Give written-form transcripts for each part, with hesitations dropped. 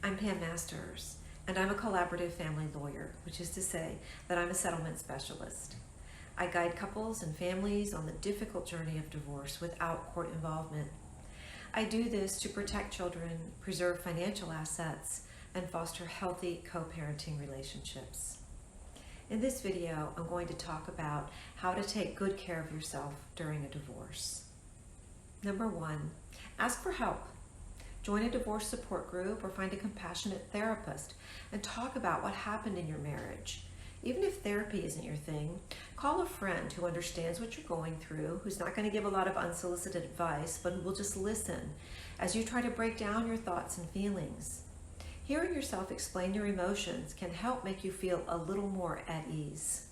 I'm Pam Masters, and I'm a collaborative family lawyer, which is to say that I'm a settlement specialist. I guide couples and families on the difficult journey of divorce without court involvement. I do this to protect children, preserve financial assets, and foster healthy co-parenting relationships. In this video, I'm going to talk about how to take good care of yourself during a divorce. Number 1, ask for help. Join a divorce support group or find a compassionate therapist and talk about what happened in your marriage. Even if therapy isn't your thing, call a friend who understands what you're going through, who's not going to give a lot of unsolicited advice, but who will just listen as you try to break down your thoughts and feelings. Hearing yourself explain your emotions can help make you feel a little more at ease.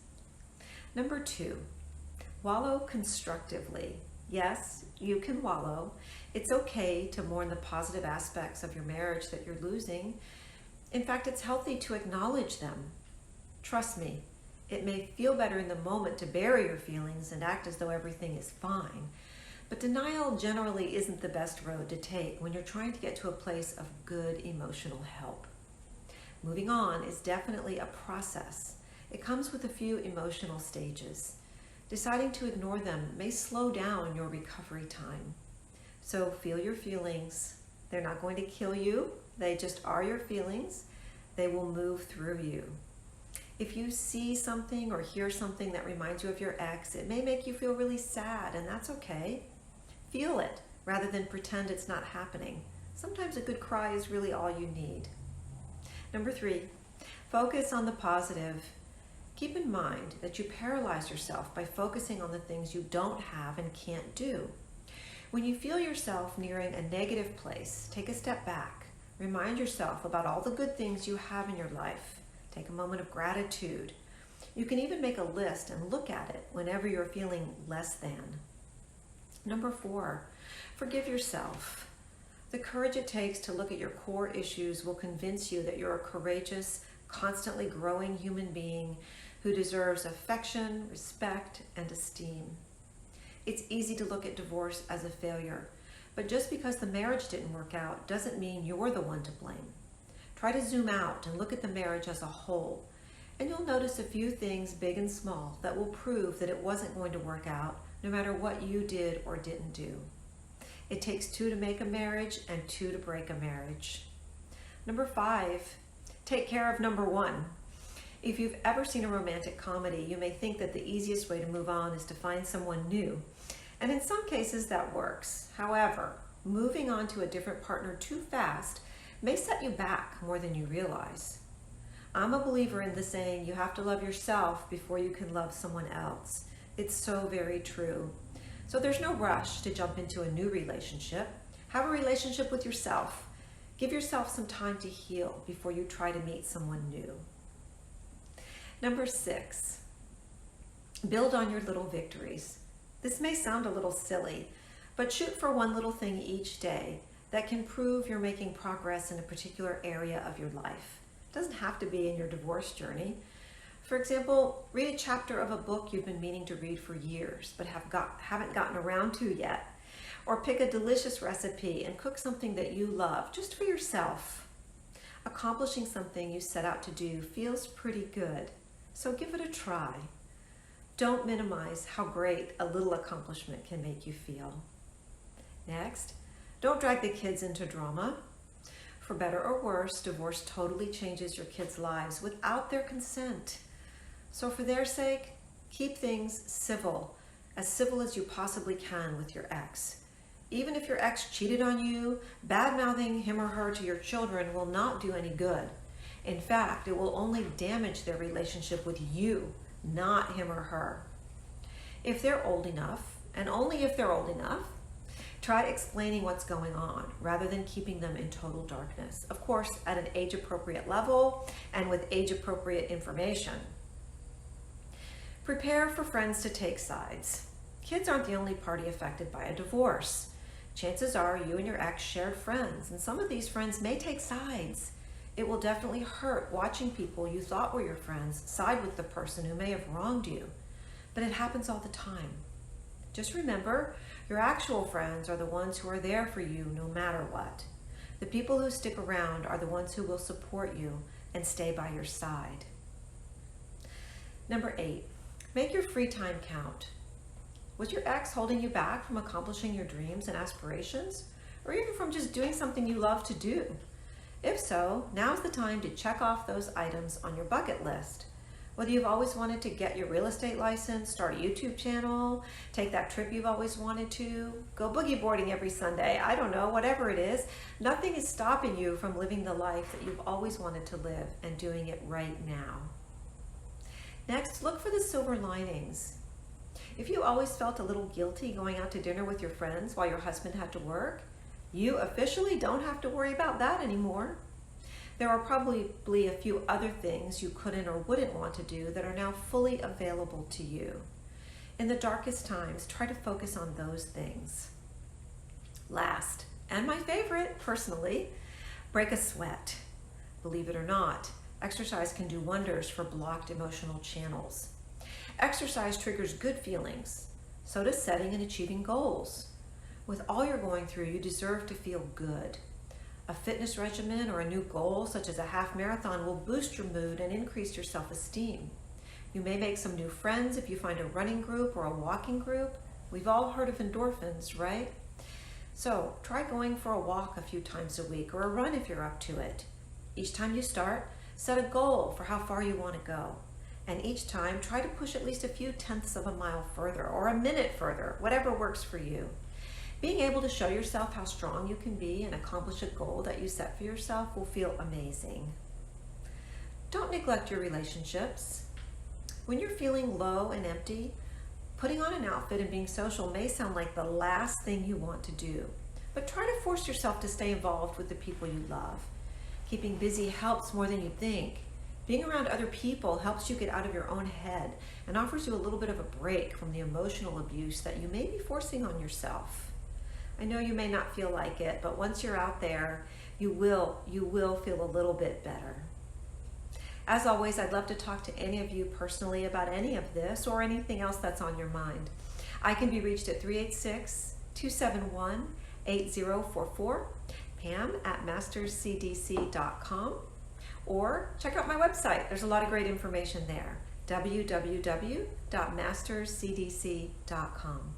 Number 2, wallow constructively. Yes, you can wallow. It's okay to mourn the positive aspects of your marriage that you're losing. In fact, it's healthy to acknowledge them. Trust me, it may feel better in the moment to bury your feelings and act as though everything is fine, but denial generally isn't the best road to take when you're trying to get to a place of good emotional help. Moving on is definitely a process. It comes with a few emotional stages. Deciding to ignore them may slow down your recovery time. So feel your feelings. They're not going to kill you. They just are your feelings. They will move through you. If you see something or hear something that reminds you of your ex, it may make you feel really sad, and that's okay. Feel it rather than pretend it's not happening. Sometimes a good cry is really all you need. Number 3, focus on the positive. Keep in mind that you paralyze yourself by focusing on the things you don't have and can't do. When you feel yourself nearing a negative place, take a step back. Remind yourself about all the good things you have in your life. Take a moment of gratitude. You can even make a list and look at it whenever you're feeling less than. Number 4, forgive yourself. The courage it takes to look at your core issues will convince you that you're a courageous, constantly growing human being who deserves affection, respect, and esteem. It's easy to look at divorce as a failure, but just because the marriage didn't work out doesn't mean you're the one to blame. Try to zoom out and look at the marriage as a whole, and you'll notice a few things, big and small, that will prove that it wasn't going to work out no matter what you did or didn't do. It takes 2 to make a marriage and 2 to break a marriage. Number 5, take care of number 1. If you've ever seen a romantic comedy, you may think that the easiest way to move on is to find someone new. And in some cases that works. However, moving on to a different partner too fast may set you back more than you realize. I'm a believer in the saying, you have to love yourself before you can love someone else. It's so very true. So there's no rush to jump into a new relationship. Have a relationship with yourself. Give yourself some time to heal before you try to meet someone new. Number 6, build on your little victories. This may sound a little silly, but shoot for one little thing each day that can prove you're making progress in a particular area of your life. It doesn't have to be in your divorce journey. For example, read a chapter of a book you've been meaning to read for years but haven't gotten around to yet. Or pick a delicious recipe and cook something that you love just for yourself. Accomplishing something you set out to do feels pretty good, so give it a try. Don't minimize how great a little accomplishment can make you feel. Next, don't drag the kids into drama. For better or worse, divorce totally changes your kids' lives without their consent. So for their sake, keep things civil as you possibly can with your ex. Even if your ex cheated on you, bad-mouthing him or her to your children will not do any good. In fact, it will only damage their relationship with you, not him or her. If they're old enough, and only if they're old enough, try explaining what's going on rather than keeping them in total darkness. Of course, at an age-appropriate level and with age-appropriate information. Prepare for friends to take sides. Kids aren't the only party affected by a divorce. Chances are you and your ex shared friends, and some of these friends may take sides. It will definitely hurt watching people you thought were your friends side with the person who may have wronged you, but it happens all the time. Just remember, your actual friends are the ones who are there for you no matter what. The people who stick around are the ones who will support you and stay by your side. Number 8, make your free time count. Was your ex holding you back from accomplishing your dreams and aspirations, or even from just doing something you love to do? If so, now's the time to check off those items on your bucket list. Whether you've always wanted to get your real estate license, start a YouTube channel, take that trip you've always wanted to, go boogie boarding every Sunday, I don't know, whatever it is, nothing is stopping you from living the life that you've always wanted to live and doing it right now. Next, look for the silver linings. If you always felt a little guilty going out to dinner with your friends while your husband had to work, you officially don't have to worry about that anymore. There are probably a few other things you couldn't or wouldn't want to do that are now fully available to you. In the darkest times, try to focus on those things. Last, and my favorite personally, break a sweat. Believe it or not, exercise can do wonders for blocked emotional channels. Exercise triggers good feelings. So does setting and achieving goals. With all you're going through, you deserve to feel good. A fitness regimen or a new goal, such as a half marathon, will boost your mood and increase your self-esteem. You may make some new friends if you find a running group or a walking group. We've all heard of endorphins, right? So try going for a walk a few times a week or a run if you're up to it. Each time you start, set a goal for how far you want to go. And each time, try to push at least a few tenths of a mile further or a minute further, whatever works for you. Being able to show yourself how strong you can be and accomplish a goal that you set for yourself will feel amazing. Don't neglect your relationships. When you're feeling low and empty, putting on an outfit and being social may sound like the last thing you want to do, but try to force yourself to stay involved with the people you love. Keeping busy helps more than you think. Being around other people helps you get out of your own head and offers you a little bit of a break from the emotional abuse that you may be forcing on yourself. I know you may not feel like it, but once you're out there, you will feel a little bit better. As always, I'd love to talk to any of you personally about any of this or anything else that's on your mind. I can be reached at 386-271-8044, pam@masterscdc.com, or check out my website. There's a lot of great information there, www.masterscdc.com.